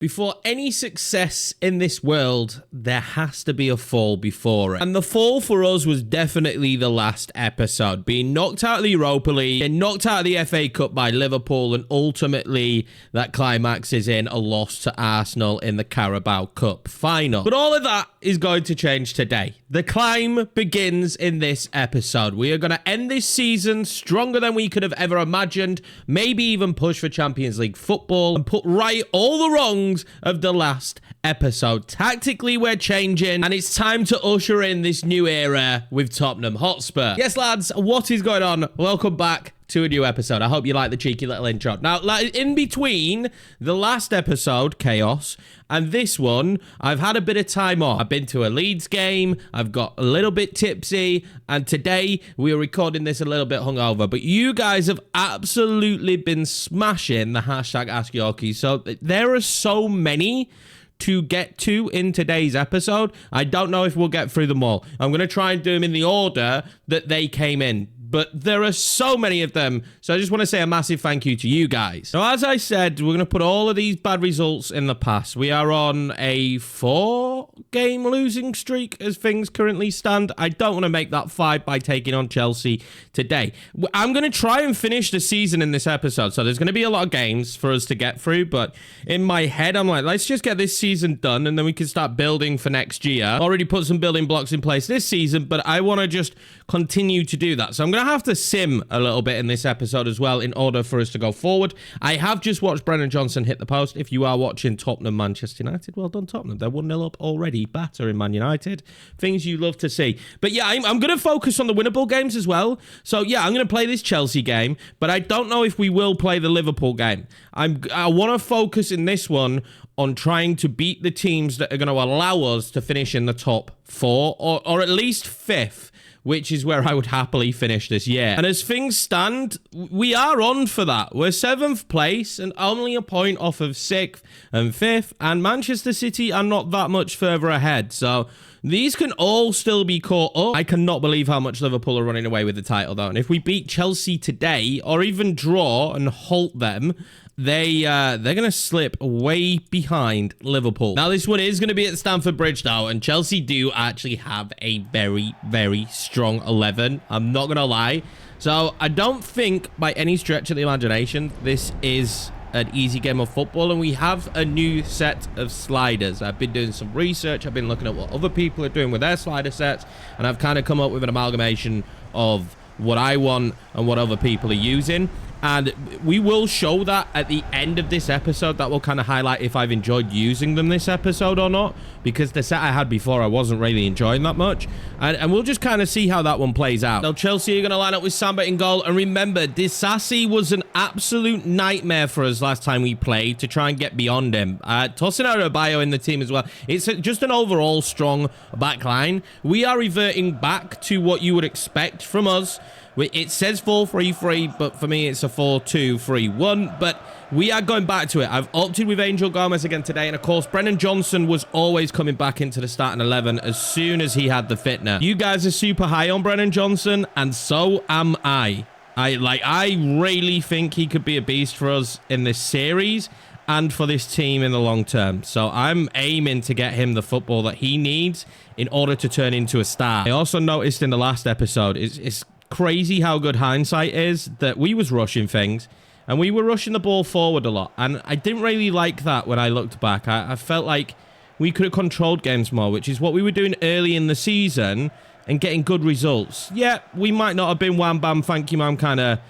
Before any success in this world, there has to be a fall before it. And the fall for us was definitely the last episode. Being knocked out of the Europa League, and knocked out of the FA Cup by Liverpool, and ultimately that climaxes in a loss to Arsenal in the Carabao Cup final. But all of that is going to change today. The climb begins in this episode. We are going to end this season stronger than we could have ever imagined, maybe even push for Champions League football, and put right all the wrongs of the last episode. Tactically, we're changing, and it's time to usher in this new era with Tottenham Hotspur. Yes, lads, what is going on? Welcome back to a new episode. I hope you like the cheeky little intro. Now, in between the last episode, Chaos, and this one, I've had a bit of time off. I've been to a Leeds game, I've got a little bit tipsy, and today we are recording this a little bit hungover, but you guys have absolutely been smashing the hashtag Ask Yorkie, so there are so many to get to in today's episode. I don't know if we'll get through them all. I'm going to try and do them in the order that they came in, but there are so many of them, so I just want to say a massive thank you to you guys. Now, as I said, we're going to put all of these bad results in the past. We are on a 4-game losing streak as things currently stand. I don't want to make that 5 by taking on Chelsea today. I'm going to try and finish the season in this episode, so there's going to be a lot of games for us to get through, but in my head, I'm like, let's just get this season done, and then we can start building for next year. Already put some building blocks in place this season, but I want to just continue to do that. So I'm going to have to sim a little bit in this episode as well in order for us to go forward. I have just watched Brennan Johnson hit the post. If you are watching Tottenham Manchester United, well done Tottenham. They're 1-0 up already, battering Man United. Things you love to see. But yeah, I'm going to focus on the winnable games as well. So yeah, I'm going to play this Chelsea game, but I don't know if we will play the Liverpool game. I want to focus in this one on trying to beat the teams that are going to allow us to finish in the top 4 or at least 5th, which is where I would happily finish this year. And as things stand, we are on for that. We're 7th place and only a point off of 6th and 5th, and Manchester City are not that much further ahead. So these can all still be caught up. I cannot believe how much Liverpool are running away with the title, though. And if we beat Chelsea today, or even draw and halt them, they're going to slip way behind Liverpool. Now, this one is going to be at Stamford Bridge now, and Chelsea do actually have a very, very strong 11. I'm not going to lie. So I don't think by any stretch of the imagination this is an easy game of football, and we have a new set of sliders. I've been doing some research. I've been looking at what other people are doing with their slider sets, and I've kind of come up with an amalgamation of what I want and what other people are using. And we will show that at the end of this episode. That will kind of highlight if I've enjoyed using them this episode or not, because the set I had before I wasn't really enjoying that much. And we'll just kind of see how that one plays out. Now, Chelsea are going to line up with Samba in goal. And remember, Disasi was an absolute nightmare for us last time we played to try and get beyond him. Tosin Adebayo in the team as well. It's just an overall strong back line. We are reverting back to what you would expect from us. It says 4-3-3, but for me, it's a 4-2-3-1. But we are going back to it. I've opted with Angel Gomez again today. And of course, Brennan Johnson was always coming back into the starting 11 as soon as he had the fitness. You guys are super high on Brennan Johnson, and so am I. I really think he could be a beast for us in this series and for this team in the long term. So I'm aiming to get him the football that he needs in order to turn into a star. I also noticed in the last episode, it's crazy how good hindsight is, that we was rushing things and we were rushing the ball forward a lot, and I didn't really like that when I looked back. I felt like we could have controlled games more, which is what we were doing early in the season and getting good results. Yeah, we might not have been wham bam thank you ma'am kind of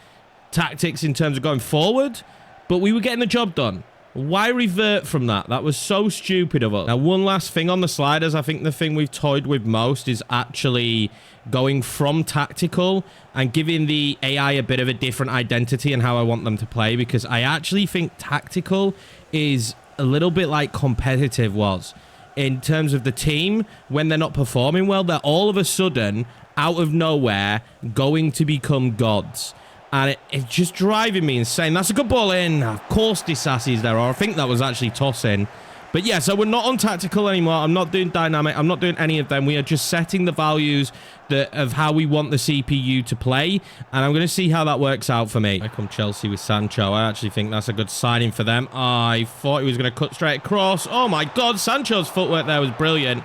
tactics in terms of going forward, but we were getting the job done. Why revert from that? That was so stupid of us. Now, one last thing on the sliders. I think the thing we've toyed with most is actually going from tactical and giving the AI a bit of a different identity in how I want them to play, because I actually think tactical is a little bit like competitive was in terms of the team. When they're not performing well, they're all of a sudden, out of nowhere, going to become gods. And it's just driving me insane. That's a good ball in. Of course, Disasi's there. Or I think that was actually tossing. But yeah, so we're not on tactical anymore. I'm not doing dynamic. I'm not doing any of them. We are just setting the values of how we want the CPU to play. And I'm going to see how that works out for me. Here come Chelsea with Sancho. I actually think that's a good signing for them. I thought he was going to cut straight across. Oh my God, Sancho's footwork there was brilliant.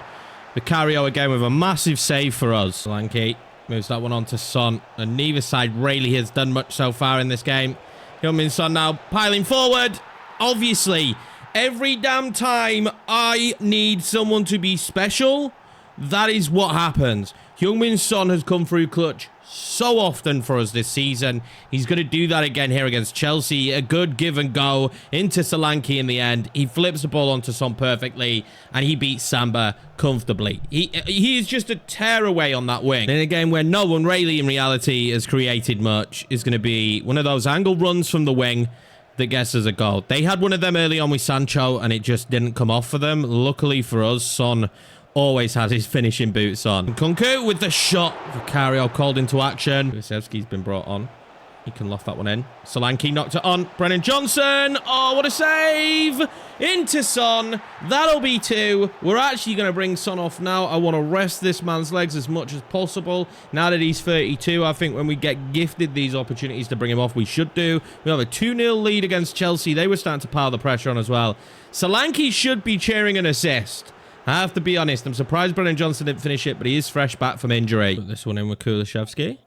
Vicario again with a massive save for us. Solanke moves that one on to Son. And neither side really has done much so far in this game. Heung-min Son now piling forward. Obviously, every damn time I need someone to be special, that is what happens. Heung-min Son has come through clutch so often for us this season. He's going to do that again here against Chelsea. A good give and go into Solanke in the end. He flips the ball onto Son perfectly, and he beats Samba comfortably. He is just a tear away on that wing. In a game where no one really in reality has created much, is going to be one of those angle runs from the wing that gets us a goal. They had one of them early on with Sancho, and it just didn't come off for them. Luckily for us, Son always has his finishing boots on. Kunku with the shot. Vicario called into action. Kulusevski's been brought on. He can loft that one in. Solanke knocked it on. Brennan Johnson. Oh, what a save. Into Son. That'll be 2. We're actually going to bring Son off now. I want to rest this man's legs as much as possible. Now that he's 32, I think when we get gifted these opportunities to bring him off, we should do. We have a 2-0 lead against Chelsea. They were starting to pile the pressure on as well. Solanke should be cheering an assist. I have to be honest. I'm surprised Brennan Johnson didn't finish it, but he is fresh back from injury. Put this one in with Kulusevski.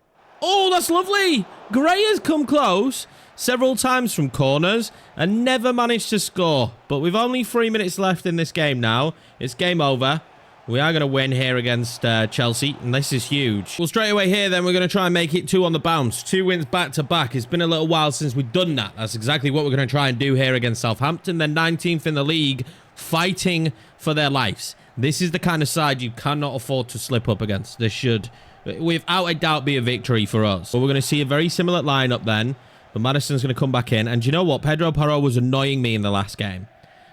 Oh, that's lovely. Gray has come close several times from corners and never managed to score. But with only 3 minutes left in this game now, it's game over. We are going to win here against Chelsea, and this is huge. Well, straight away here, then, we're going to try and make it 2 on the bounce. 2 wins back-to-back. It's been a little while since we've done that. That's exactly what we're going to try and do here against Southampton. They're 19th in the league, fighting for their lives. This is the kind of side you cannot afford to slip up against. This should, without a doubt, be a victory for us. But we're going to see a very similar lineup then. But Maddison's going to come back in. And you know what? Pedro Porro was annoying me in the last game.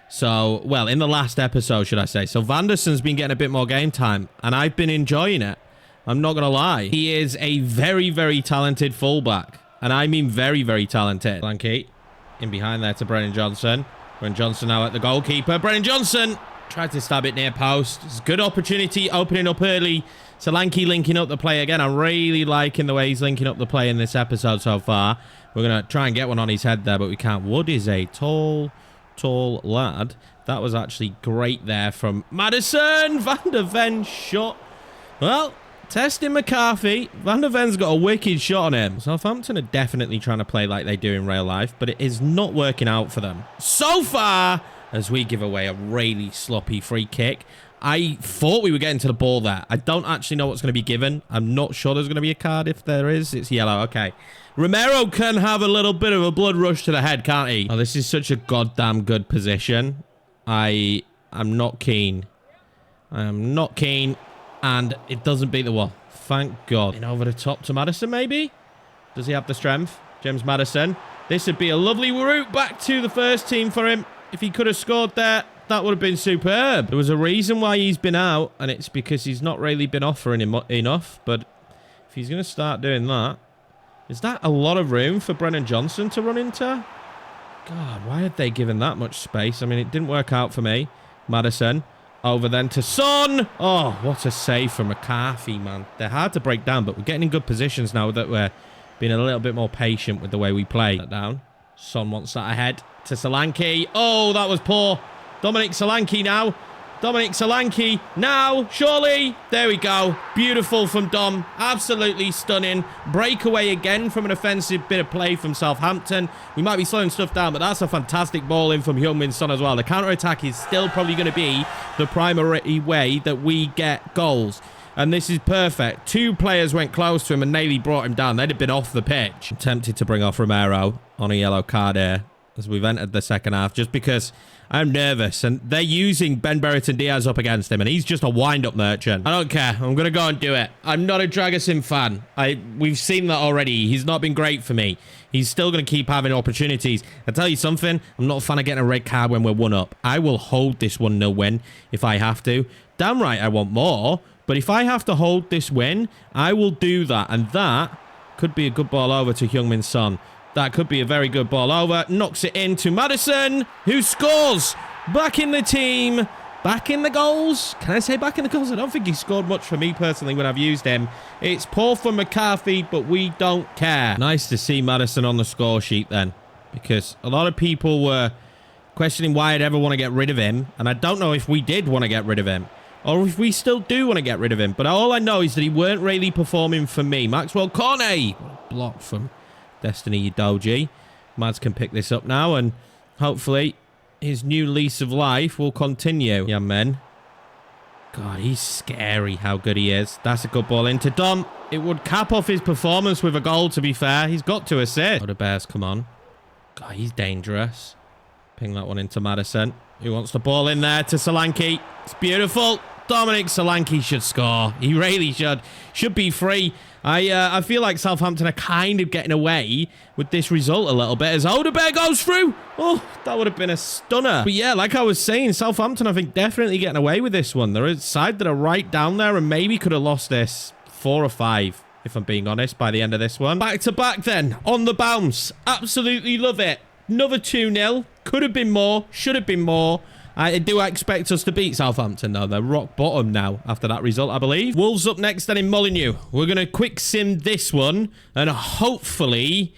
So, well, in the last episode, should I say. So, Vanderson's been getting a bit more game time. And I've been enjoying it. I'm not going to lie. He is a very, very talented fullback. And I mean very, very talented. Solanke in behind there to Brennan Johnson. Brennan Johnson now at the goalkeeper. Brennan Johnson tried to stab it near post. It's a good opportunity opening up early. Solanke linking up the play again. I'm really liking the way he's linking up the play in this episode so far. We're going to try and get one on his head there, but we can't. Wood is a tall lad. That was actually great there from Maddison. Van der Ven shot. Well, testing McCarthy. Van der Ven's got a wicked shot on him. Southampton are definitely trying to play like they do in real life, but it is not working out for them so far, as we give away a really sloppy free kick. I thought we were getting to the ball there. I don't actually know what's going to be given. I'm not sure there's going to be a card. If there is, it's yellow. Okay. Romero can have a little bit of a blood rush to the head, can't he? Oh, this is such a goddamn good position. I'm not keen. I am not keen. And it doesn't beat the wall. Thank God. In over the top to Maddison, maybe? Does he have the strength? James Maddison. This would be a lovely route back to the first team for him. If he could have scored there, that would have been superb. There was a reason why he's been out, and it's because he's not really been offering him enough. But if he's going to start doing that, is that a lot of room for Brennan Johnson to run into? God, why had they given that much space? I mean, it didn't work out for me. Maddison. Over then to Son. Oh, what a save from McCarthy, man. They're hard to break down, but we're getting in good positions now that we're being a little bit more patient with the way we play. That down. Son wants that ahead to Solanke. Oh, that was poor. Dominic Solanke now. Dominic Solanke now. Surely. There we go. Beautiful from Dom. Absolutely stunning. Breakaway again from an offensive bit of play from Southampton. We might be slowing stuff down, but that's a fantastic ball in from Heung-min Son as well. The counter-attack is still probably going to be the primary way that we get goals. And this is perfect. 2 players went close to him and nearly brought him down. They'd have been off the pitch. I'm tempted to bring off Romero on a yellow card here as we've entered the second half, just because I'm nervous. And they're using Ben Brereton Diaz up against him, and he's just a wind-up merchant. I don't care. I'm going to go and do it. I'm not a Dragusin fan. We've seen that already. He's not been great for me. He's still going to keep having opportunities. I'll tell you something. I'm not a fan of getting a red card when we're 1-up. I will hold this 1-0 win if I have to. Damn right I want more. But if I have to hold this win, I will do that. And that could be a good ball over to Heung-min Son. That could be a very good ball over. Knocks it in to Maddison, who scores. back in the team, back in the goals. Can I say back in the goals? I don't think he scored much for me personally when I've used him. It's poor for McCarthy, but we don't care. Nice to see Maddison on the score sheet then, because a lot of people were questioning why I'd ever want to get rid of him, and I don't know if we did want to get rid of him, or if we still do want to get rid of him, but all I know is that he weren't really performing for me. Maxwell Cornet, block from Destiny Udogie. Mads can pick this up now, and hopefully his new lease of life will continue. Yeah, men. God, he's scary how good he is. That's a good ball into Dom. It would cap off his performance with a goal, to be fair. He's got to assist. Oh, the Bears, come on. God, he's dangerous. Ping that one into Maddison. Who wants the ball in there to Solanke? It's beautiful. Dominic Solanke should score. He really should. Should be free. I feel like Southampton are kind of getting away with this result a little bit as Odebear goes through. Oh, that would have been a stunner. But yeah, like I was saying, Southampton, I think, definitely getting away with this one. They're a side that are right down there and maybe could have lost this 4 or 5, if I'm being honest, by the end of this one. Back to back then, on the bounce. Absolutely love it. Another 2-0. Could have been more. Should have been more. I do expect us to beat Southampton, though. They're rock bottom now after that result, I believe. Wolves up next then in Molineux. We're going to quick sim this one and hopefully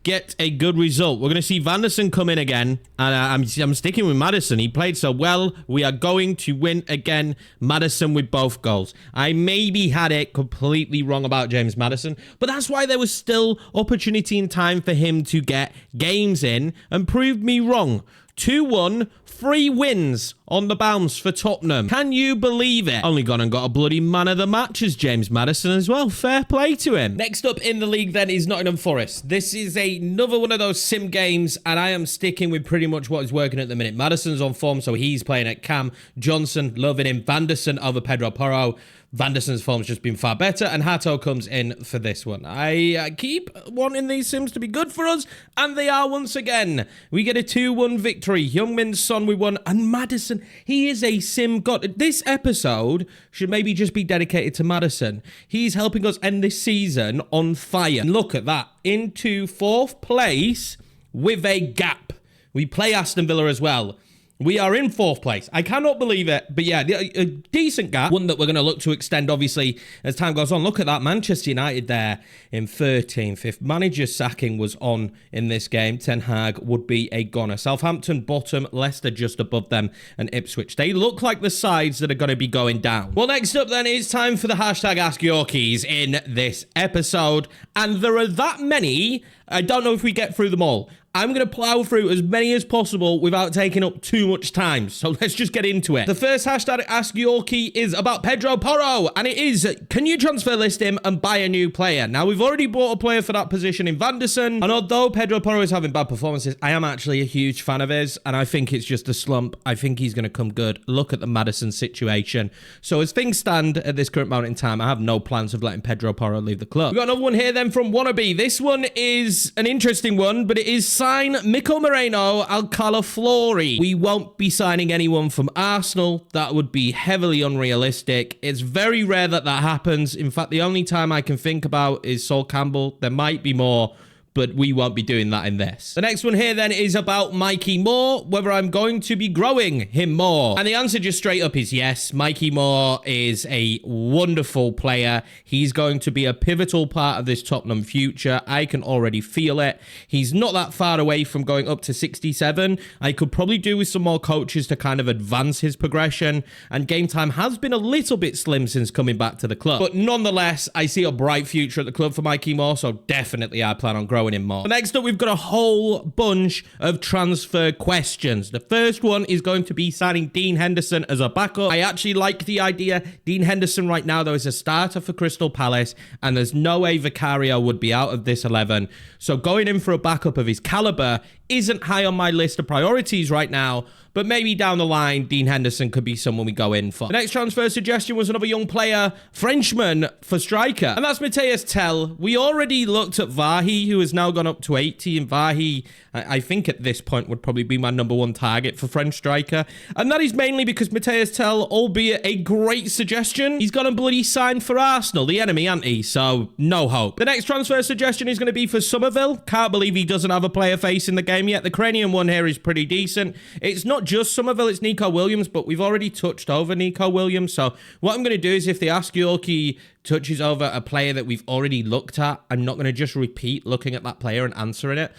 get a good result. We're going to see Vanderson come in again, and I'm sticking with Maddison. He played so well. We are going to win again. Maddison with both goals. I maybe had it completely wrong about James Maddison, but that's why there was still opportunity and time for him to get games in and prove me wrong. 2-1, 3 wins on the bounce for Tottenham. Can you believe it? Only gone and got a bloody man of the match as James Maddison as well. Fair play to him. Next up in the league then is Nottingham Forest. This is another one of those sim games, and I am sticking with pretty much what is working at the minute. Maddison's on form, so he's playing at Cam. Johnson, loving him. Vanderson over Pedro Porro. Vanderson's form's just been far better, and Hato comes in for this one. I keep wanting these sims to be good for us, and they are once again. We get a 2-1 victory. Heung-min Son we won, and Maddison, he is a sim god. This episode should maybe just be dedicated to Maddison. He's helping us end this season on fire. And look at that. Into 4th place with a gap. We play Aston Villa as well. We are in 4th place. I cannot believe it. But yeah, a decent gap. One that we're going to look to extend, obviously, as time goes on. Look at that. Manchester United there in 13th. If manager sacking was on in this game, Ten Hag would be a goner. Southampton bottom, Leicester just above them, and Ipswich. They look like the sides that are going to be going down. Well, next up then, it's time for the hashtag Ask Yorkies in this episode. And there are that many. I don't know if we get through them all. I'm going to plow through as many as possible without taking up too much time. So let's just get into it. The first hashtag Ask Yorkie is about Pedro Porro. And it is, can you transfer list him and buy a new player? Now, we've already bought a player for that position in Vanderson. And although Pedro Porro is having bad performances, I am actually a huge fan of his. And I think it's just a slump. I think he's going to come good. Look at the Maddison situation. So as things stand at this current moment in time, I have no plans of letting Pedro Porro leave the club. We've got another one here then from Wannabe. This one is an interesting one, but it is sign Mikel Moreno Alcala Flori. We won't be signing anyone from Arsenal. That would be heavily unrealistic. It's very rare that that happens. In fact, the only time I can think about is Sol Campbell. There might be more, but we won't be doing that in this. The next one here then is about Mikey Moore, whether I'm going to be growing him more. And the answer just straight up is yes. Mikey Moore is a wonderful player. He's going to be a pivotal part of this Tottenham future. I can already feel it. He's not that far away from going up to 67. I could probably do with some more coaches to kind of advance his progression. And game time has been a little bit slim since coming back to the club. But nonetheless, I see a bright future at the club for Mikey Moore, so definitely I plan on growing him more. Next up, we've got a whole bunch of transfer questions. The first one is going to be signing Dean Henderson as a backup. I actually like the idea. Dean Henderson right now, though, is a starter for Crystal Palace, and there's no way Vicario would be out of this 11. So going in for a backup of his caliber isn't high on my list of priorities right now, but maybe down the line, Dean Henderson could be someone we go in for. The next transfer suggestion was another young player, Frenchman for striker, and that's Matthias Tell. We already looked at Vahi, who has now gone up to 80, and Vahi, I think at this point, would probably be my #1 target for French striker, and that is mainly because Matthias Tell, albeit a great suggestion, he's got a bloody sign for Arsenal, the enemy, ain't he? So, no hope. The next transfer suggestion is going to be for Somerville. Can't believe he doesn't have a player face in the game. game yet. The cranium one here is pretty decent. It's not just Somerville, it's Nico Williams, but we've already touched over Nico Williams. So what I'm going to do is if they ask Yorkie touches over a player that we've already looked at, I'm not going to just repeat looking at that player and answering it.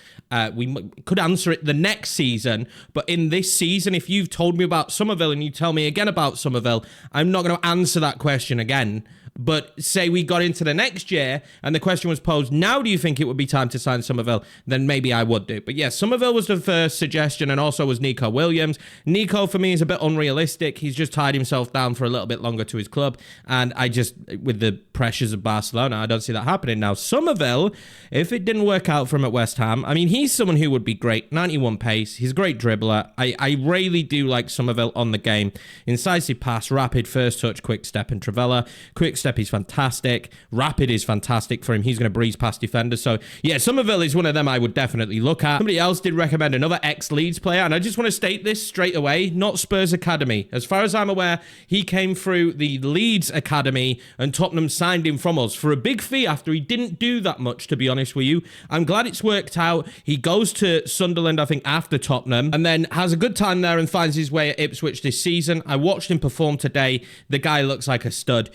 We could answer it the next season, but in this season, if you've told me about Somerville and you tell me again about Somerville, I'm not going to answer that question again. But say we got into the next year and the question was posed, now do you think it would be time to sign Somerville? Then maybe I would do. But yeah, Somerville was the first suggestion, and also was Nico Williams. Nico, for me, is a bit unrealistic. He's just tied himself down for a little bit longer to his club. And I just, with the pressures of Barcelona, I don't see that happening. Now, Somerville, if it didn't work out for him at West Ham, I mean, he's someone who would be great. 91 pace. He's a great dribbler. I really do like Somerville on the game. Incisive pass, rapid, first touch, quick step, and Travella. Quick step is fantastic. Rapid is fantastic for him. He's going to breeze past defenders. So, yeah, Somerville is one of them I would definitely look at. Somebody else did recommend another ex-Leeds player, and I just want to state this straight away, not Spurs Academy. As far as I'm aware, he came through the Leeds Academy, and Tottenham signed him from us for a big fee after he didn't do that much, to be honest with you. I'm glad it's worked out. He goes to Sunderland, I think, after Tottenham, and then has a good time there and finds his way at Ipswich this season. I watched him perform today. The guy looks like a stud.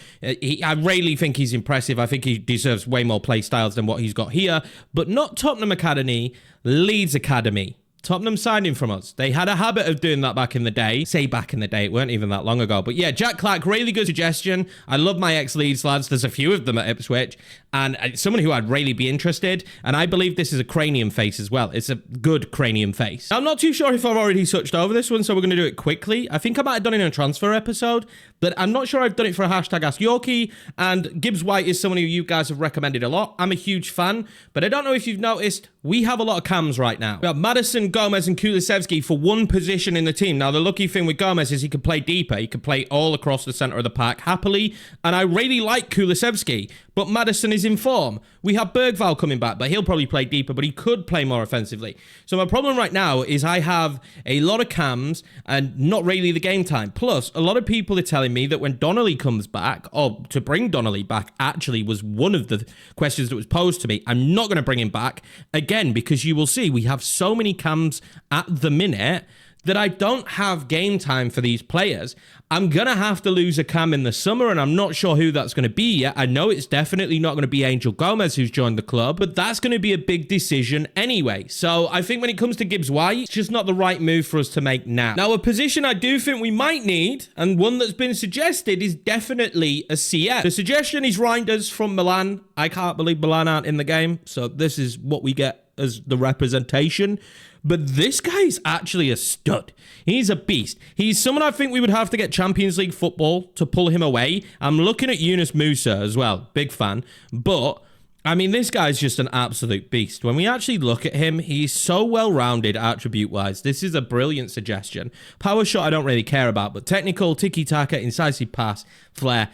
I really think he's impressive. I think he deserves way more play styles than what he's got here, but not Tottenham Academy, Leeds Academy. Tottenham signed him from us. They had a habit of doing that back in the day. Say back in the day, it weren't even that long ago. But yeah, Jack Clark, really good suggestion. I love my ex-Leeds lads. There's a few of them at Ipswich. And someone who I'd really be interested. And I believe this is a cranium face as well. It's a good cranium face. I'm not too sure if I've already touched over this one, so we're going to do it quickly. I think I might have done it in a transfer episode, but I'm not sure I've done it for a hashtag Ask Yorkie. And Gibbs White is someone who you guys have recommended a lot. I'm a huge fan, but I don't know if you've noticed, we have a lot of cams right now. We have Madison, Gomez, and Kulusevski for one position in the team. Now, the lucky thing with Gomez is he can play deeper. He can play all across the center of the park happily, and I really like Kulusevski, but Madison is in form. We have Bergvall coming back, but he'll probably play deeper, but he could play more offensively. So my problem right now is I have a lot of cams and not really the game time. Plus, a lot of people are telling me that when Donnelly comes back, or to bring Donnelly back actually was one of the questions that was posed to me. I'm not going to bring him back again, because you will see we have so many cams at the minute that I don't have game time for these players. I'm going to have to lose a cam in the summer, and I'm not sure who that's going to be yet. I know it's definitely not going to be Angel Gomez who's joined the club, but that's going to be a big decision anyway. So I think when it comes to Gibbs White, it's just not the right move for us to make now. Now, a position I do think we might need, and one that's been suggested, is definitely a CF. The suggestion is Reinders from Milan. I can't believe Milan aren't in the game, so this is what we get as the representation. But this guy is actually a stud. He's a beast. He's someone I think we would have to get Champions League football to pull him away. I'm looking at Yunus Musa as well. Big fan. But I mean, this guy's just an absolute beast. When we actually look at him, he's so well-rounded attribute-wise. This is a brilliant suggestion. Power shot I don't really care about, but technical, tiki-taka, incisive pass, flair.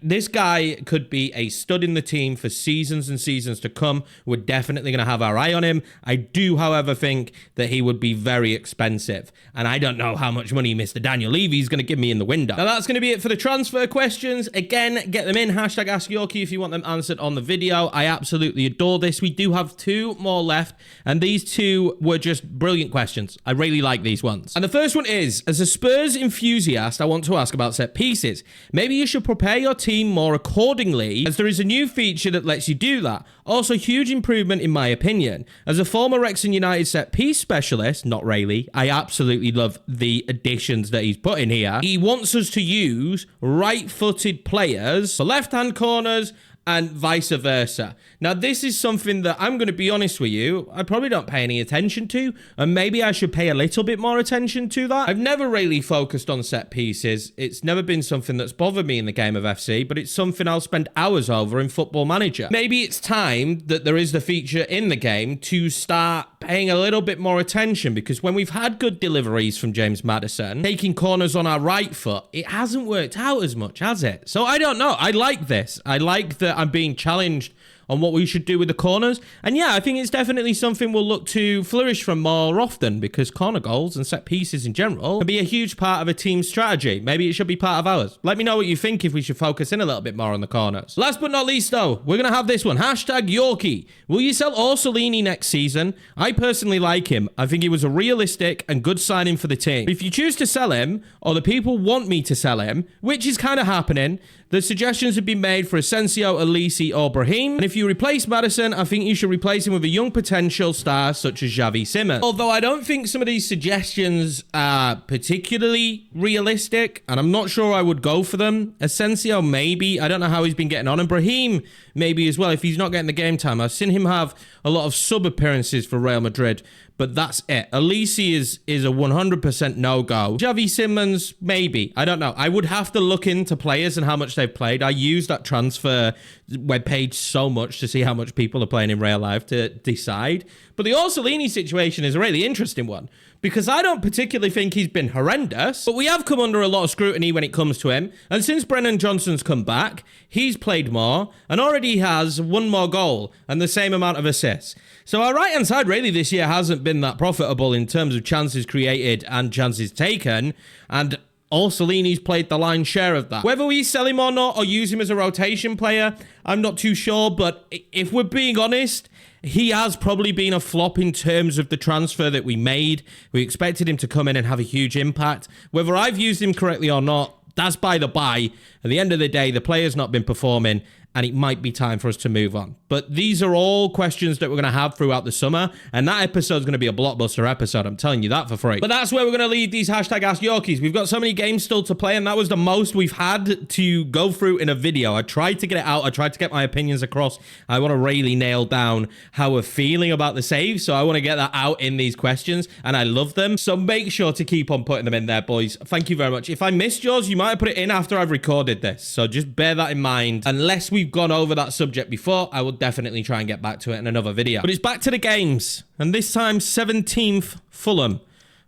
This guy could be a stud in the team for seasons and seasons to come. We're definitely going to have our eye on him. I do, however, think that he would be very expensive. And I don't know how much money Mr. Daniel Levy is going to give me in the window. Now, that's going to be it for the transfer questions. Again, get them in. Hashtag Ask Yorkie if you want them answered on the video. I absolutely adore this. We do have two more left, and these two were just brilliant questions. I really like these ones. And the first one is, as a Spurs enthusiast, I want to ask about set pieces. Maybe you should prepare your team more accordingly, as there is a new feature that lets you do that. Also, huge improvement in my opinion. As a former Wrexham United set piece specialist, not really, I absolutely love the additions that he's put in here. He wants us to use right-footed players for left-hand corners and vice versa. Now, this is something that I'm going to be honest with you, I probably don't pay any attention to, and maybe I should pay a little bit more attention to that. I've never really focused on set pieces. It's never been something that's bothered me in the game of FC, but it's something I'll spend hours over in Football Manager. Maybe it's time that there is the feature in the game to start paying a little bit more attention, because when we've had good deliveries from James Maddison, taking corners on our right foot, it hasn't worked out as much, has it? So I don't know. I like this. I like that I'm being challenged on what we should do with the corners. And yeah, I think it's definitely something we'll look to flourish from more often, because corner goals and set pieces in general can be a huge part of a team's strategy. Maybe it should be part of ours. Let me know what you think if we should focus in a little bit more on the corners. Last but not least though, we're going to have this one. Hashtag Yorkie. Will you sell Orsolini next season? I personally like him. I think he was a realistic and good signing for the team. If you choose to sell him, or the people want me to sell him, which is kind of happening, the suggestions have been made for Asensio, Elise, or Brahim. And if you replace Maddison, I think you should replace him with a young potential star such as Xavi Simons. Although I don't think some of these suggestions are particularly realistic, and I'm not sure I would go for them. Asensio, maybe. I don't know how he's been getting on. And Brahim, maybe as well, if he's not getting the game time. I've seen him have a lot of sub appearances for Real Madrid, but that's it. Elise is a 100% no-go. Xavi Simons, maybe. I don't know. I would have to look into players and how much they've played. I use that transfer webpage so much to see how much people are playing in real life to decide. But the Orsolini situation is a really interesting one, because I don't particularly think he's been horrendous, but we have come under a lot of scrutiny when it comes to him. And since Brennan Johnson's come back, he's played more and already has one more goal and the same amount of assists. So our right-hand side really this year hasn't been that profitable in terms of chances created and chances taken, and Orsolini's played the lion's share of that. Whether we sell him or not, or use him as a rotation player, I'm not too sure, but if we're being honest, he has probably been a flop in terms of the transfer that we made. We expected him to come in and have a huge impact. Whether I've used him correctly or not, that's by the by. At the end of the day, the player's not been performing, and it might be time for us to move on. But these are all questions that we're going to have throughout the summer, and that episode is going to be a blockbuster episode. I'm telling you that for free. But that's where we're going to leave these hashtag Ask Yorkies. We've got so many games still to play, and that was the most we've had to go through in a video. I tried to get it out. I tried to get my opinions across. I want to really nail down how we're feeling about the saves, so I want to get that out in these questions, and I love them. So make sure to keep on putting them in there, boys. Thank you very much. If I missed yours, you might have put it in after I've recorded this, so just bear that in mind. Unless we've gone over that subject before, I will definitely try and get back to it in another video. But it's back to the games, and this time 17th Fulham.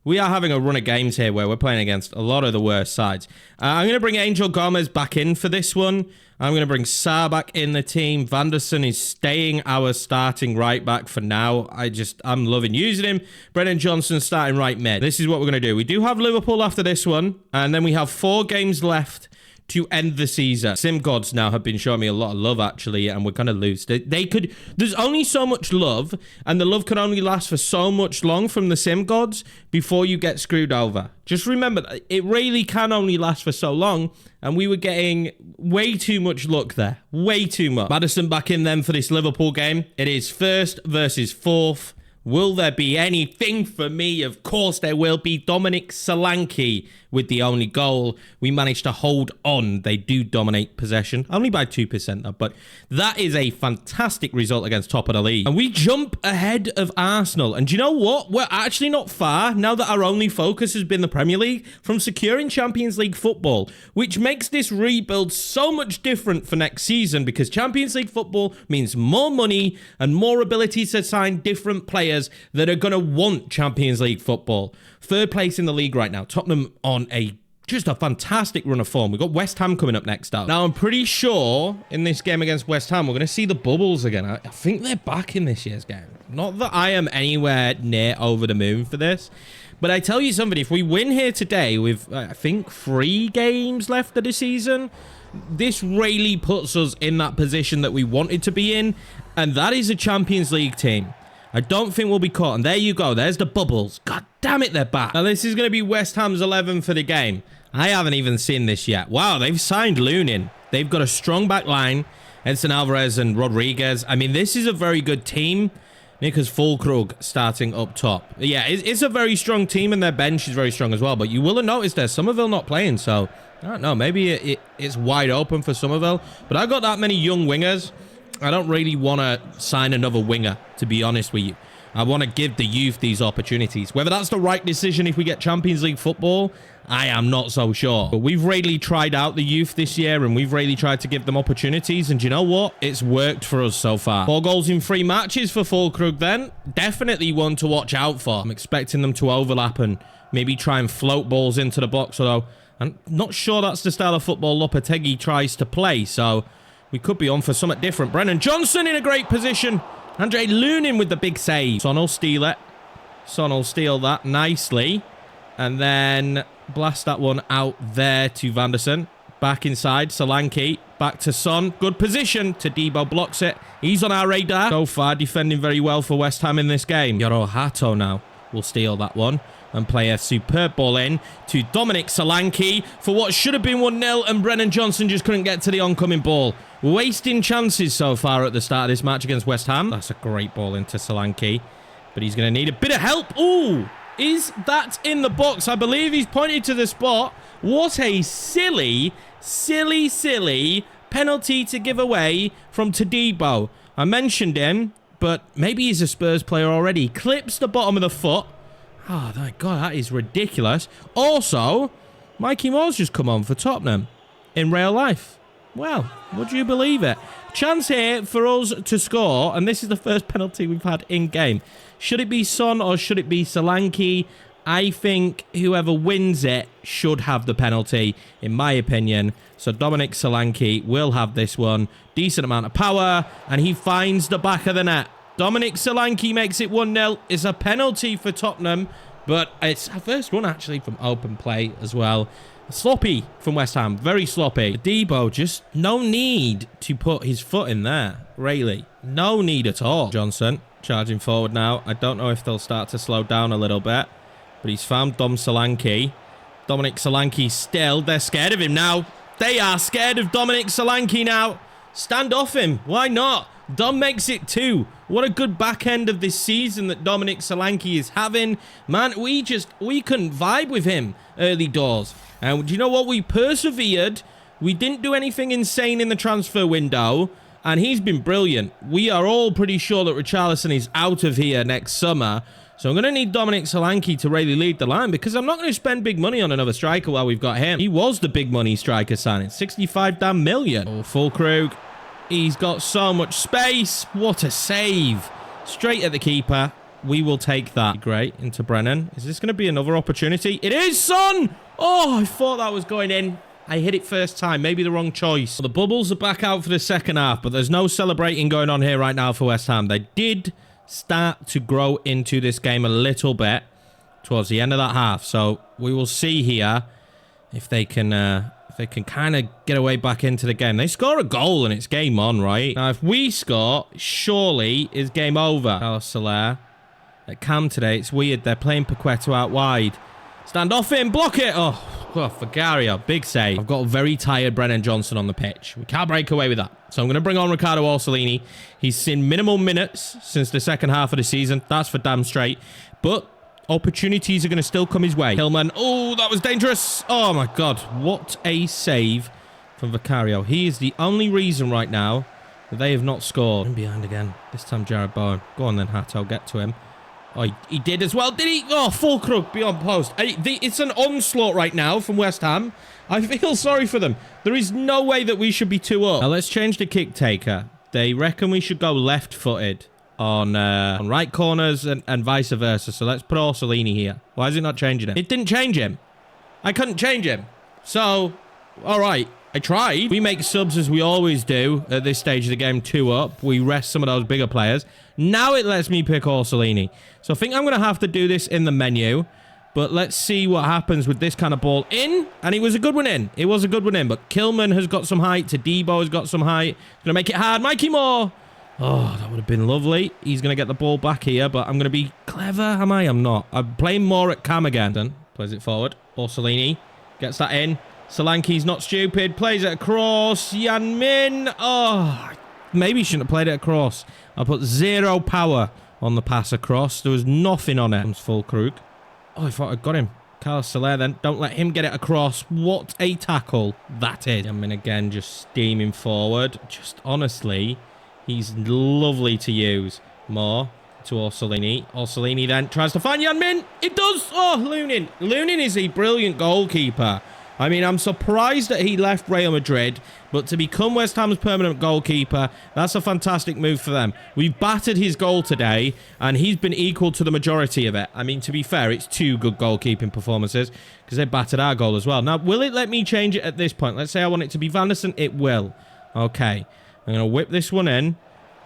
We are having a run of games here where we're playing against a lot of the worst sides. I'm going to bring Angel Gomez back in for this one. I'm going to bring Sarr back in the team. Vanderson is staying our starting right back for now. I'm loving using him. Brennan Johnson starting right mid. This is what we're going to do. We do have Liverpool after this one, and then we have 4 games left to end the season. Sim gods now have been showing me a lot of love, actually, and we're gonna lose. There's only so much love, and the love can only last for so much long from the sim gods before you get screwed over. Just remember that it really can only last for so long, and we were getting way too much luck there. Way too much. Maddison back in then for this Liverpool game. It is 1st versus 4th. Will there be anything for me? Of course there will be. Dominic Solanke with the only goal. We managed to hold on. They do dominate possession. Only by 2% though. But that is a fantastic result against top of the league. And we jump ahead of Arsenal. And do you know what? We're actually not far, now that our only focus has been the Premier League, from securing Champions League football. Which makes this rebuild so much different for next season, because Champions League football means more money and more ability to sign different players that are going to want Champions League football. 3rd place in the league right now. Tottenham on just a fantastic run of form. We've got West Ham coming up next up. Now, I'm pretty sure in this game against West Ham, we're going to see the Bubbles again. I think they're back in this year's game. Not that I am anywhere near over the moon for this, but I tell you something, if we win here today with, I think, 3 games left of the season, this really puts us in that position that we wanted to be in, and that is a Champions League team. I don't think we'll be caught. And there you go. There's the Bubbles. God damn it, they're back. Now, this is going to be West Ham's 11 for the game. I haven't even seen this yet. Wow, they've signed Lunin. They've got a strong back line. Edson Alvarez and Rodriguez. I mean, this is a very good team. Nikas Fulkrug starting up top. Yeah, it's a very strong team, and their bench is very strong as well. But you will have noticed there's Somerville not playing, so I don't know. Maybe it's wide open for Somerville. But I've got that many young wingers. I don't really want to sign another winger, to be honest with you. I want to give the youth these opportunities. Whether that's the right decision if we get Champions League football, I am not so sure. But we've really tried out the youth this year, and we've really tried to give them opportunities. And you know what? It's worked for us so far. 4 goals in 3 matches for Fulkrug then. Definitely one to watch out for. I'm expecting them to overlap and maybe try and float balls into the box, although I'm not sure that's the style of football Lopetegui tries to play. So We could be on for something different. Brennan Johnson in a great position. Andre Lunin with the big save. Son will steal it. Son will steal that nicely. And then blast that one out there to Vanderson. Back inside. Solanke. Back to Son. Good position. Todibo blocks it. He's on our radar. So far, defending very well for West Ham in this game. Yoro Hato now will steal that one and play a superb ball in to Dominic Solanke for what should have been 1-0, and Brennan Johnson just couldn't get to the oncoming ball. Wasting chances so far at the start of this match against West Ham. That's a great ball into Solanke, but he's going to need a bit of help. Ooh, is that in the box? I believe he's pointed to the spot. What a silly penalty to give away from Todibo. I mentioned him, but maybe he's a Spurs player already. Clips the bottom of the foot. Oh, my God, that is ridiculous. Also, Mikey Moore's just come on for Tottenham in real life. Well, would you believe it? Chance here for us to score, and this is the first penalty we've had in-game. Should it be Son or should it be Solanke? I think whoever wins it should have the penalty, in my opinion. So Dominic Solanke will have this one. Decent amount of power, and he finds the back of the net. Dominic Solanke makes it 1-0. It's a penalty for Tottenham, but it's our first one actually from open play as well. Sloppy from West Ham. Very sloppy. Debo, just no need to put his foot in there, really. No need at all. Johnson charging forward now. I don't know if they'll start to slow down a little bit, but he's found Dom Solanke. Dominic Solanke still. They're scared of him now. They are scared of Dominic Solanke now. Stand off him. Why not? Dom makes it 2. What a good back end of this season that Dominic Solanke is having. Man, we couldn't vibe with him early doors. And do you know what? We persevered. We didn't do anything insane in the transfer window. And he's been brilliant. We are all pretty sure that Richarlison is out of here next summer. So I'm going to need Dominic Solanke to really lead the line, because I'm not going to spend big money on another striker while we've got him. He was the big money striker signing. 65 damn million. Oh, Fulkrug. He's got so much space. What a save. Straight at the keeper. We will take that. Great. Into Brennan. Is this going to be another opportunity? It is, Son! Oh, I thought that was going in. I hit it first time. Maybe the wrong choice. Well, the bubbles are back out for the second half, but there's no celebrating going on here right now for West Ham. They did start to grow into this game a little bit towards the end of that half. So we will see here if they can kind of get away back into the game. They score a goal and it's game on, right? Now, if we score, surely is game over. Carlos Soler at Cam today. It's weird. They're playing Paquetá out wide. Stand off him. Block it. Oh, Fagario. Big save. I've got a very tired Brennan Johnson on the pitch. We can't break away with that. So I'm going to bring on Ricardo Orsolini. He's seen minimal minutes since the second half of the season. That's for damn straight. But opportunities are going to still come his way. Hillman. Oh, that was dangerous. Oh, my God. What a save from Vicario. He is the only reason right now that they have not scored. And behind again. This time, Jared Bowen. Go on then, Hato. Get to him. Oh, he did as well. Did he? Oh, Fulkrug beyond post. It's an onslaught right now from West Ham. I feel sorry for them. There is no way that we should be 2 up. Now, let's change the kick taker. They reckon we should go left-footed on right corners and vice versa. So let's put Orsolini here. Why is it not changing him? It didn't change him. I couldn't change him. So, all right. I tried. We make subs as we always do at this stage of the game, 2 up. We rest some of those bigger players. Now it lets me pick Orsolini. So I think I'm going to have to do this in the menu. But let's see what happens with this kind of ball in. And it was a good one in. It was a good one in. But Kilman has got some height. Todibo has got some height. Going to make it hard. Mikey Moore. Oh, that would have been lovely. He's going to get the ball back here. But I'm going to be clever. Am I? I'm not. I'm playing more at Cam again. Then plays it forward. Orsolini gets that in. Solanke's not stupid. Plays it across. Yan Min. Oh, maybe shouldn't have played it across. I put 0 power on the pass across. There was nothing on it. Comes Fulkrug. Oh, I thought I got him. Carlos Soler then. Don't let him get it across. What a tackle that is. Yan Min again just steaming forward. Just honestly, he's lovely to use. More to Orsolini. Orsolini then tries to find Yan Min. It does. Oh, Lunin. Lunin is a brilliant goalkeeper. I mean, I'm surprised that he left Real Madrid, but to become West Ham's permanent goalkeeper, that's a fantastic move for them. We've battered his goal today, and he's been equal to the majority of it. I mean, to be fair, it's 2 good goalkeeping performances, because they battered our goal as well. Now, will it let me change it at this point? Let's say I want it to be Vanderson. It will. Okay. I'm going to whip this one in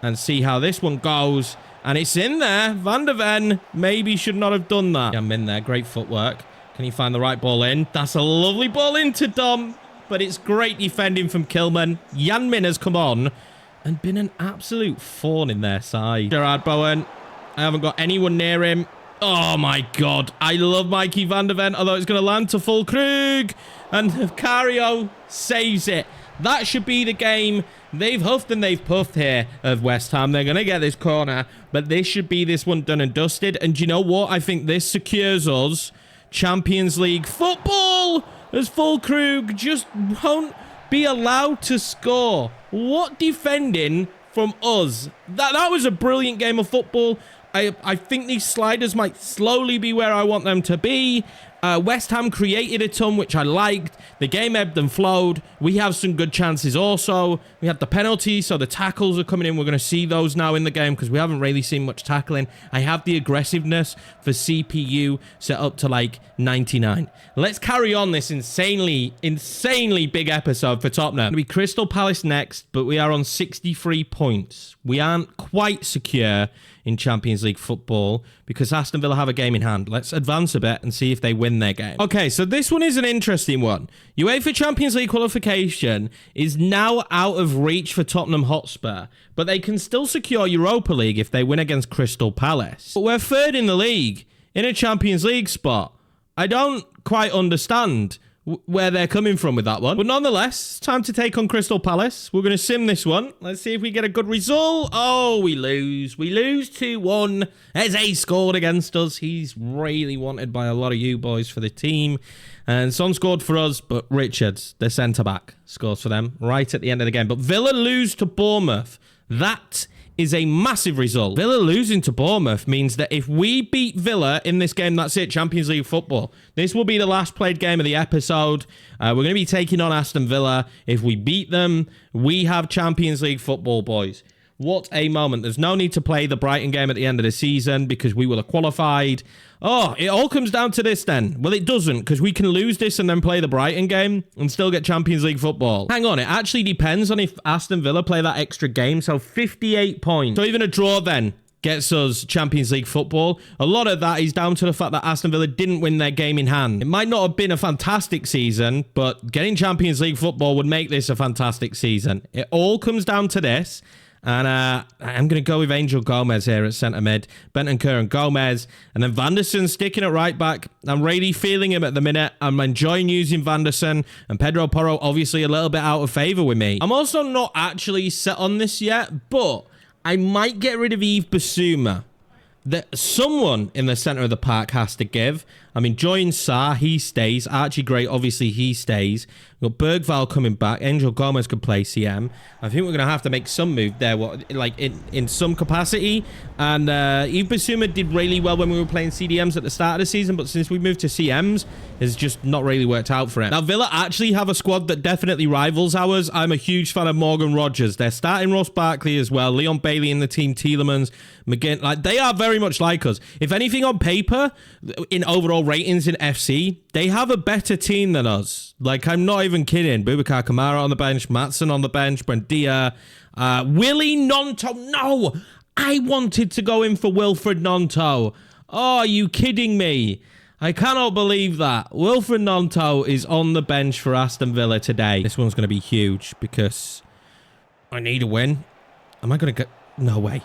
and see how this one goes. And it's in there. Van der Ven maybe should not have done that. Yeah, I'm in there. Great footwork. Can he find the right ball in? That's a lovely ball into Dom. But it's great defending from Kilman. Jan Min has come on and been an absolute thorn in their side. Gerard Bowen. I haven't got anyone near him. Oh, my God. I love Mikey van der Ven, although it's going to land to Fulkrug. And Cario saves it. That should be the game. They've huffed and they've puffed here of West Ham. They're going to get this corner, but this should be this one done and dusted. And do you know what? I think this secures us Champions League football, as Fulkrug just won't be allowed to score. What defending from us. That was a brilliant game of football. I think these sliders might slowly be where I want them to be. West Ham created a ton, which I liked. The game ebbed and flowed. We have some good chances also. We had the penalty, so the tackles are coming in. We're going to see those now in the game because we haven't really seen much tackling. I have the aggressiveness for CPU set up to like 99. Let's carry on this insanely big episode for Tottenham. It's going to be Crystal Palace next, but we are on 63 points. We aren't quite secure in Champions League football because Aston Villa have a game in hand. Let's advance a bit and see if they win their game. Okay, so this one is an interesting one. UEFA Champions League qualification is now out of reach for Tottenham Hotspur, but they can still secure Europa League if they win against Crystal Palace. But we're third in the league in a Champions League spot. I don't quite understand where they're coming from with that one. But nonetheless, time to take on Crystal Palace. We're going to sim this one. Let's see if we get a good result. Oh, we lose. We lose 2-1. Eze scored against us. He's really wanted by a lot of you boys for the team. And Son scored for us, but Richards, the centre-back, scores for them right at the end of the game. But Villa lose to Bournemouth. That is a massive result. Villa losing to Bournemouth means that if we beat Villa in this game, that's it, Champions League football. This will be the last played game of the episode. We're going to be taking on Aston Villa. If we beat them, we have Champions League football, boys. What a moment. There's no need to play the Brighton game at the end of the season because we will have qualified. Oh, it all comes down to this then. Well, it doesn't because we can lose this and then play the Brighton game and still get Champions League football. Hang on, it actually depends on if Aston Villa play that extra game. So 58 points. So even a draw then gets us Champions League football. A lot of that is down to the fact that Aston Villa didn't win their game in hand. It might not have been a fantastic season, but getting Champions League football would make this a fantastic season. It all comes down to this. And I'm going to go with Angel Gomez here at centre mid. Bentancur and Gomez. And then Van der Sen sticking at right back. I'm really feeling him at the minute. I'm enjoying using Van der Sen. And Pedro Porro obviously a little bit out of favour with me. I'm also not actually set on this yet. But I might get rid of Yves Bissouma. That someone in the centre of the park has to give. I'm enjoying Sarr. He stays. Archie Gray, obviously, he stays. We've got Bergval coming back. Angel Gomez could play CM. I think we're going to have to make some move there, like in some capacity. And Yves Bissouma did really well when we were playing CDMs at the start of the season, but since we moved to CMs, it's just not really worked out for him. Now, Villa actually have a squad that definitely rivals ours. I'm a huge fan of Morgan Rogers. They're starting Ross Barkley as well. Leon Bailey in the team, Tielemans, McGinn. Like, they are very much like us. If anything, on paper, in overall ratings in FC, they have a better team than us. Like, I'm not even kidding. Boubacar Kamara on the bench, Matson on the bench, Buendia, Willy Nonto. No, I wanted to go in for Wilfred Nonto. Oh, are you kidding me? I cannot believe that. Wilfred Nonto is on the bench for Aston Villa today. This one's going to be huge because I need a win. Am I going to get... No way.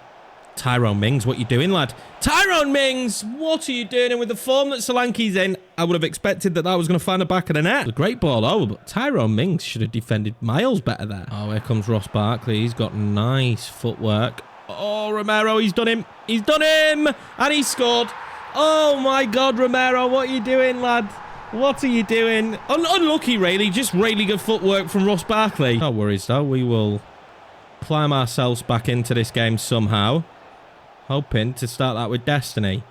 Tyrone Mings, what you doing, lad? Tyrone Mings, what are you doing? And with the form that Solanke's in, I would have expected that was going to find the back of the net. A great ball over, but Tyrone Mings should have defended miles better there. Oh, here comes Ross Barkley. He's got nice footwork. Oh, Romero, he's done him. He's done him! And he scored. Oh, my God, Romero, what are you doing, lad? What are you doing? Unlucky, really. Just really good footwork from Ross Barkley. No worries, though. We will climb ourselves back into this game somehow. Hoping to start that with destiny.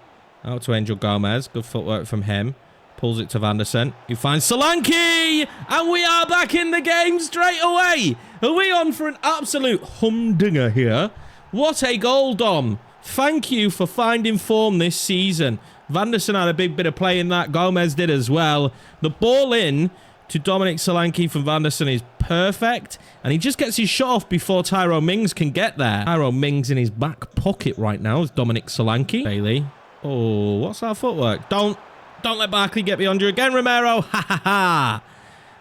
Out to Angel Gomez. Good footwork from him. Pulls it to Van der Sen. He finds Solanke! And we are back in the game straight away. Are we on for an absolute humdinger here? What a goal, Dom. Thank you for finding form this season. Van der Sen had a big bit of play in that. Gomez did as well. The ball in to Dominic Solanke from Vanderson is perfect. And he just gets his shot off before Tyrone Mings can get there. Tyrone Mings in his back pocket right now is Dominic Solanke. Bailey. Oh, what's our footwork? Don't let Barkley get beyond you again, Romero. Ha ha ha.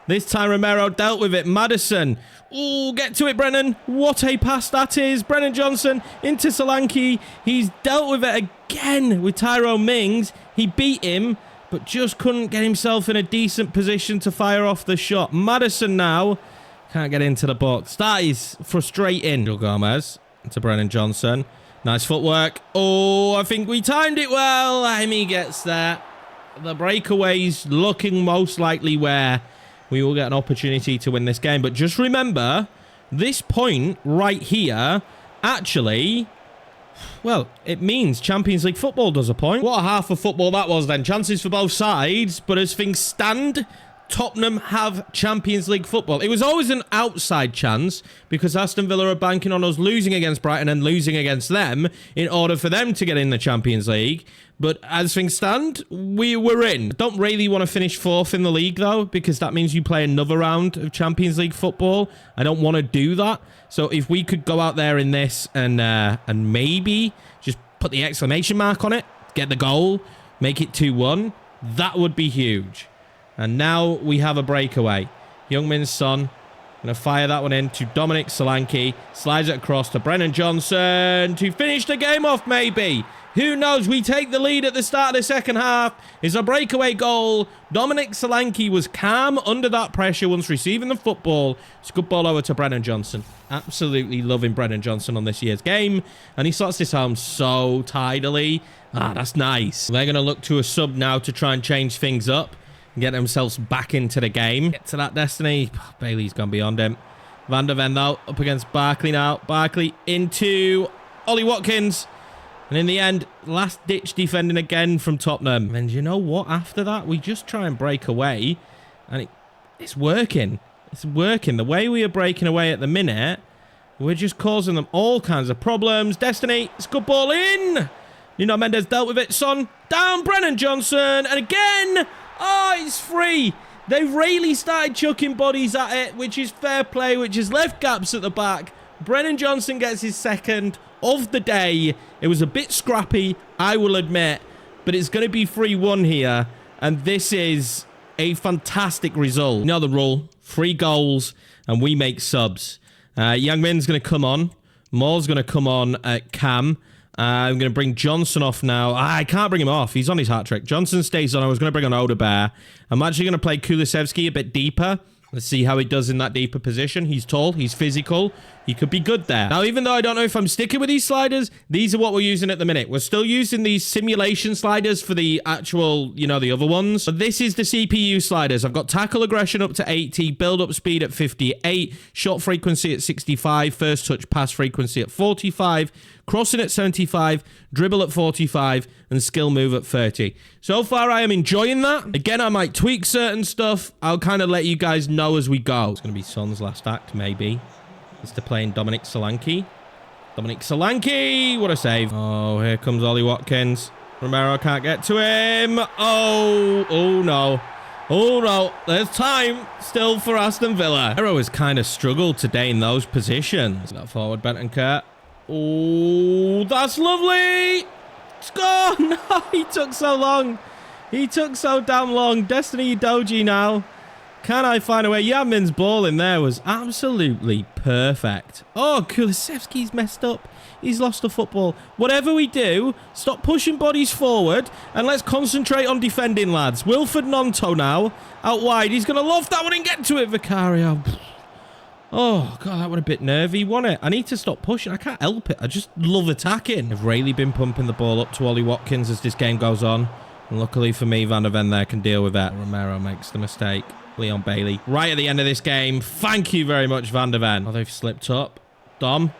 This time Romero dealt with it. Maddison. Oh, get to it, Brennan. What a pass that is. Brennan Johnson into Solanke. He's dealt with it again with Tyrone Mings. He beat him, but just couldn't get himself in a decent position to fire off the shot. Maddison now can't get into the box. That is frustrating. Joe Gomez into Brennan Johnson. Nice footwork. Oh, I think we timed it well. Amy gets there. The breakaway's looking most likely where we will get an opportunity to win this game. But just remember, this point right here, actually, well, it means Champions League football does a point. What a half of football that was then. Chances for both sides, but as things stand, Tottenham have Champions League football. It was always an outside chance because Aston Villa are banking on us losing against Brighton and losing against them in order for them to get in the Champions League. But as things stand, we were in. Don't really want to finish 4th in the league, though, because that means you play another round of Champions League football. I don't want to do that. So if we could go out there in this and maybe just put the exclamation mark on it, get the goal, make it 2-1, that would be huge. And now we have a breakaway. Youngmin's son going to fire that one in to Dominic Solanke. Slides it across to Brennan Johnson to finish the game off, maybe. Who knows? We take the lead at the start of the second half. It's a breakaway goal. Dominic Solanke was calm under that pressure once receiving the football. It's a good ball over to Brennan Johnson. Absolutely loving Brennan Johnson on this year's game. And he slots this home so tidily. Ah, that's nice. They're going to look to a sub now to try and change things up. Get themselves back into the game. Get to that destiny. Bailey's gone beyond him. Van der Ven, though, up against Barkley now. Barkley into Ollie Watkins. And in the end, last-ditch defending again from Tottenham. And you know what? After that, we just try and break away. And it's working. It's working. The way we are breaking away at the minute, we're just causing them all kinds of problems. Destiny, it's a good ball in. Nuno Mendes dealt with it. Son, down Brennan Johnson. And again... oh, it's free. They've really started chucking bodies at it, which is fair play, which has left gaps at the back. Brennan Johnson gets his second of the day. It was a bit scrappy, I will admit, but it's going to be 3-1 here, and this is a fantastic result. You know the rule, 3 goals, and we make subs. Youngmin's going to come on. Moore's going to come on at Cam. I'm going to bring Johnson off now. I can't bring him off. He's on his hat-trick. Johnson stays on. I was going to bring on Odebear. I'm actually going to play Kulusevski a bit deeper. Let's see how he does in that deeper position. He's tall. He's physical. He could be good there. Now, even though I don't know if I'm sticking with these sliders, these are what we're using at the minute. We're still using these simulation sliders for the actual, you know, the other ones. But this is the CPU sliders. I've got tackle aggression up to 80, build-up speed at 58, shot frequency at 65, first touch pass frequency at 45, crossing at 75, dribble at 45, and skill move at 30. So far, I am enjoying that. Again, I might tweak certain stuff. I'll kind of let you guys know as we go. It's going to be Son's last act, maybe. It's to playing Dominic Solanke. Dominic Solanke! What a save. Oh, here comes Ollie Watkins. Romero can't get to him. Oh no. Oh no, there's time still for Aston Villa. Romero has kind of struggled today in those positions. That forward, Bentancur. Oh, that's lovely. It's gone. No, he took so long. He took so damn long. Destiny Doji now. Can I find a way? Yamin's ball in there was absolutely perfect. Oh, Kulusevski's messed up. He's lost the football. Whatever we do, stop pushing bodies forward and let's concentrate on defending, lads. Wilfred Nonto now out wide. He's going to loft that one and get to it, Vicario. Oh, God, that was a bit nervy, wasn't it? I need to stop pushing. I can't help it. I just love attacking. I've really been pumping the ball up to Ollie Watkins as this game goes on. And luckily for me, Van der Ven there can deal with that. Romero makes the mistake. Leon Bailey right at the end of this game. Thank you very much, Van der Ven. Oh, they've slipped up. Dom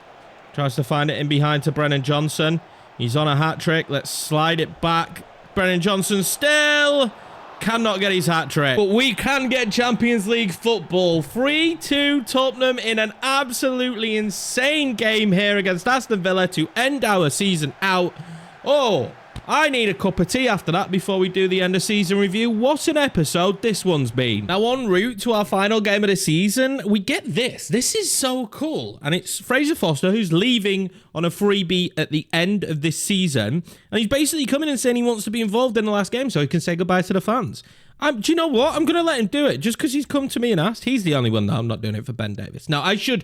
tries to find it in behind to Brennan Johnson. He's on a hat-trick. Let's slide it back. Brennan Johnson still cannot get his hat-trick. But we can get Champions League football. 3-2 Tottenham in an absolutely insane game here against Aston Villa to end our season out. Oh, I need a cup of tea after that before we do the end of season review. What an episode this one's been. Now, en route to our final game of the season, we get this. This is so cool. And it's Fraser Foster who's leaving on a freebie at the end of this season. And he's basically coming and saying he wants to be involved in the last game so he can say goodbye to the fans. Do you know what? I'm going to let him do it just because he's come to me and asked. He's the only one that I'm not doing it for Ben Davies. Now, I should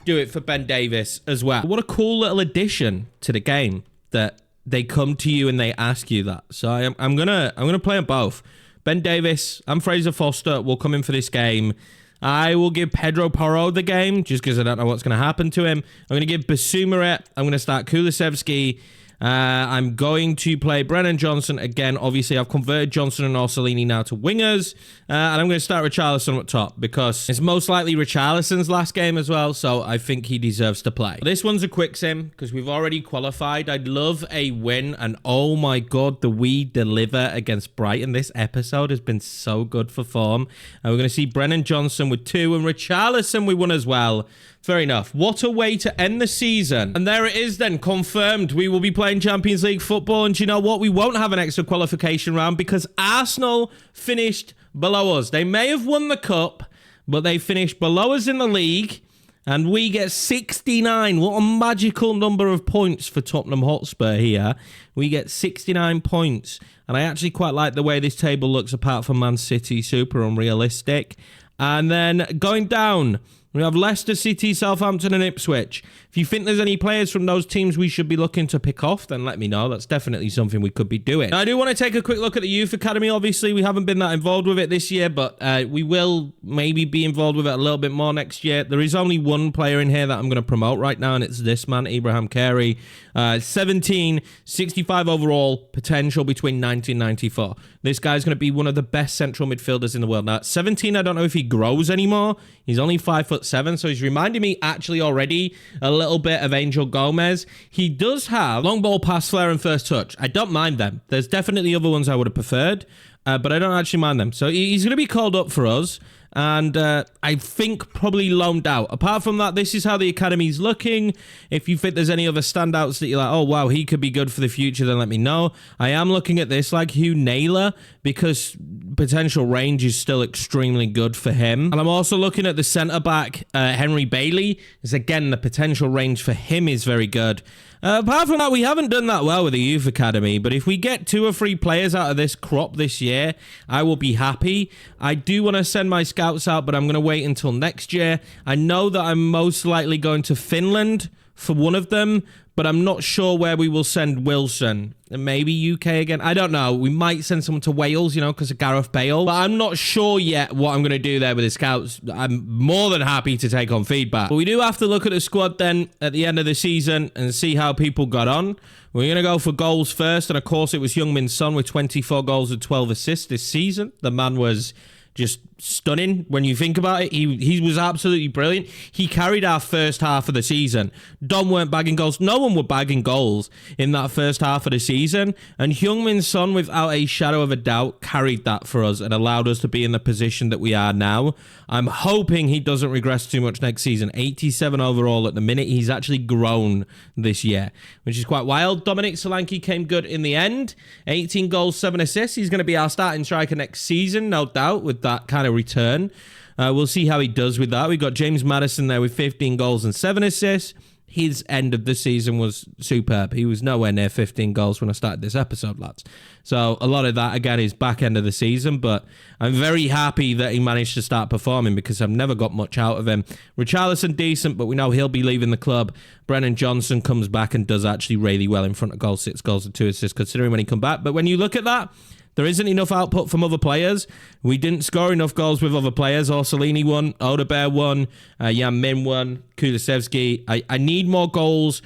do it for Ben Davies as well. What a cool little addition to the game that they come to you and they ask you that. So I'm gonna play them both. Ben Davies and Fraser Foster will come in for this game. I will give Pedro Porro the game just because I don't know what's going to happen to him. I'm going to give Basuma it. I'm going to start Kulusevski. I'm going to play Brennan Johnson again. Obviously, I've converted Johnson and Orsolini now to wingers. And I'm going to start Richarlison up top because it's most likely Richarlison's last game as well. So I think he deserves to play. This one's a quick sim because we've already qualified. I'd love a win. And oh my God, the we deliver against Brighton. This episode has been so good for form. And we're going to see Brennan Johnson with 2 and Richarlison we won as well. Fair enough. What a way to end the season. And there it is then, confirmed. We will be playing Champions League football. And you know what? We won't have an extra qualification round because Arsenal finished below us. They may have won the cup, but they finished below us in the league. And we get 69. What a magical number of points for Tottenham Hotspur here. We get 69 points. And I actually quite like the way this table looks apart from Man City. Super unrealistic. And then going down, we have Leicester City, Southampton and Ipswich. If you think there's any players from those teams we should be looking to pick off, then let me know. That's definitely something we could be doing. Now, I do want to take a quick look at the Youth Academy. Obviously, we haven't been that involved with it this year, but we will maybe be involved with it a little bit more next year. There is only one player in here that I'm going to promote right now, and it's this man, Ibrahim Carey. 17, 65 overall, potential between 90 and 94. This guy's going to be one of the best central midfielders in the world. Now, at 17, I don't know if he grows anymore. He's only 5'7", so he's reminding me actually already a little bit of Angel Gomez. He does have long ball pass, flair, and first touch. I don't mind them. There's definitely other ones I would have preferred, but I don't actually mind them. So he's going to be called up for us. And I think probably loaned out. Apart from that, this is how the academy's looking. If you think there's any other standouts that you're like, oh, wow, he could be good for the future, then let me know. I am looking at this like Hugh Naylor because potential range is still extremely good for him. And I'm also looking at the centre-back, Henry Bailey. Because, again, the potential range for him is very good. Apart from that, we haven't done that well with the Youth Academy, but if we get 2 or 3 players out of this crop this year, I will be happy. I do want to send my scouts out, but I'm going to wait until next year. I know that I'm most likely going to Finland for one of them, but I'm not sure where we will send Wilson. Maybe UK again. I don't know. We might send someone to Wales, you know, because of Gareth Bale. But I'm not sure yet what I'm going to do there with the scouts. I'm more than happy to take on feedback. But we do have to look at the squad then at the end of the season and see how people got on. We're going to go for goals first. And of course, it was Youngmin Son with 24 goals and 12 assists this season. The man was just stunning when you think about it. He was absolutely brilliant. He carried our first half of the season. Dom weren't bagging goals. No one were bagging goals in that first half of the season. And Heung-min Son, without a shadow of a doubt, carried that for us and allowed us to be in the position that we are now. I'm hoping he doesn't regress too much next season. 87 overall at the minute. He's actually grown this year, which is quite wild. Dominic Solanke came good in the end. 18 goals, 7 assists. He's going to be our starting striker next season, no doubt, with that kind of return. We'll see how he does with that. We've got James Maddison there with 15 goals and 7 assists. His end of the season was superb. He was nowhere near 15 goals when I started this episode, lads. So a lot of that, again, is back end of the season, but I'm very happy that he managed to start performing because I've never got much out of him. Richarlison, decent, but we know he'll be leaving the club. Brennan Johnson comes back and does actually really well in front of goal, 6 goals and 2 assists, considering when he come back. But when you look at that, there isn't enough output from other players. We didn't score enough goals with other players. Orsolini won, Odebear won, Yan Min won, Kulusevski. I need more goals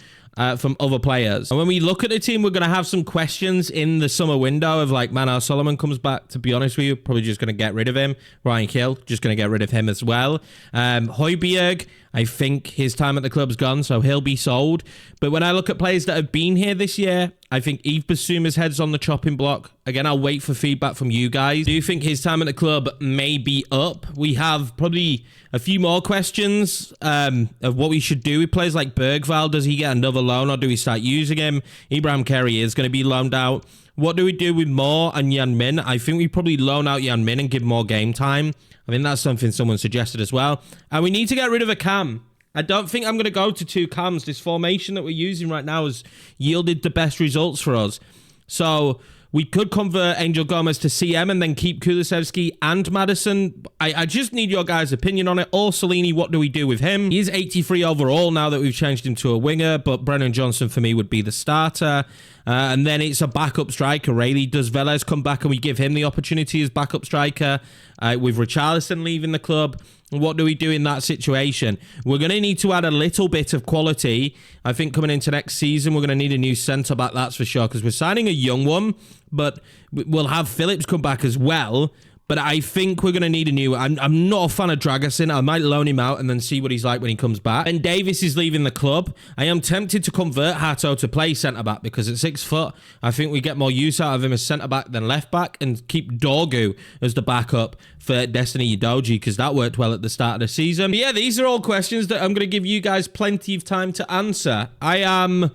from other players. And when we look at the team, we're going to have some questions in the summer window of like, Manar Solomon comes back, to be honest with you, probably just going to get rid of him. Ryan Kill, just going to get rid of him as well. Højbjerg, I think his time at the club's gone, so he'll be sold. But when I look at players that have been here this year, I think Yves Bissouma's head's on the chopping block. Again, I'll wait for feedback from you guys. Do you think his time at the club may be up? We have probably a few more questions of what we should do with players like Bergvall. Does he get another loan or do we start using him? Ibrahim Kerry is going to be loaned out. What do we do with Moore and Yan Min? I think we probably loan out Yan Min and give more game time. I mean, that's something someone suggested as well. And we need to get rid of a cam. I don't think I'm going to go to 2 cams. This formation that we're using right now has yielded the best results for us. So we could convert Angel Gomez to CM and then keep Kulusevski and Maddison. I just need your guys' opinion on it. Or Salini, what do we do with him? He's 83 overall now that we've changed him to a winger, but Brennan Johnson for me would be the starter. And then it's a backup striker, really. Does Velez come back and we give him the opportunity as backup striker? With Richarlison leaving the club, what do we do in that situation? We're going to need to add a little bit of quality. I think coming into next season, we're going to need a new centre-back, that's for sure, because we're signing a young one, but we'll have Phillips come back as well. But I think we're going to need a new... I'm not a fan of Dragusin. I might loan him out and then see what he's like when he comes back. And Davis is leaving the club. I am tempted to convert Hato to play centre-back because at 6 foot, I think we get more use out of him as centre-back than left-back and keep Dorgu as the backup for Destiny Udogie because that worked well at the start of the season. But yeah, these are all questions that I'm going to give you guys plenty of time to answer. I'm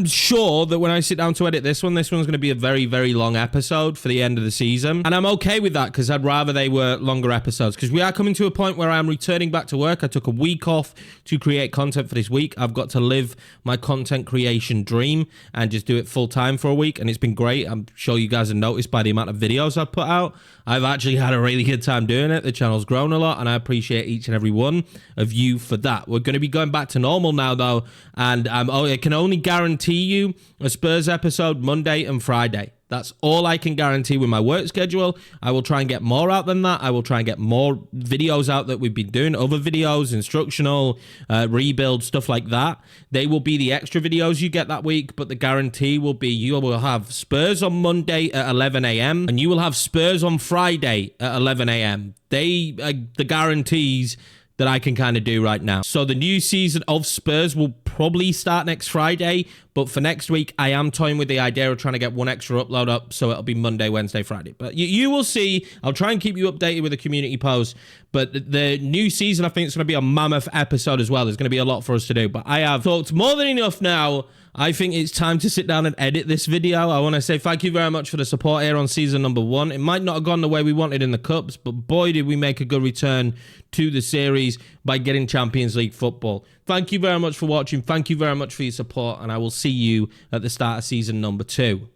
sure that when I sit down to edit this one's going to be a very, very long episode for the end of the season. And I'm okay with that because I'd rather they were longer episodes because we are coming to a point where I'm returning back to work. I took a week off to create content for this week. I've got to live my content creation dream and just do it full time for a week. And it's been great. I'm sure you guys have noticed by the amount of videos I've put out. I've actually had a really good time doing it. The channel's grown a lot and I appreciate each and every one of you for that. We're going to be going back to normal now though. And I can only guarantee you a Spurs episode Monday and Friday. That's all I can guarantee with my work schedule. I will try and get more out than that. I will try and get more videos out that we've been doing. Other videos, instructional, rebuild, stuff like that. They will be the extra videos you get that week, but the guarantee will be you will have Spurs on Monday at 11 a.m. and you will have Spurs on Friday at 11 a.m. They are the guarantees that I can kind of do right now. So the new season of Spurs will probably start next Friday, but for next week, I am toying with the idea of trying to get one extra upload up, so it'll be Monday, Wednesday, Friday. But you will see. I'll try and keep you updated with the community post, but the new season, I think it's going to be a mammoth episode as well. There's going to be a lot for us to do, but I have talked more than enough now. I think it's time to sit down and edit this video. I want to say thank you very much for the support here on season number 1. It might not have gone the way we wanted in the Cups, but boy, did we make a good return to the series by getting Champions League football. Thank you very much for watching. Thank you very much for your support, and I will see you at the start of season number 2.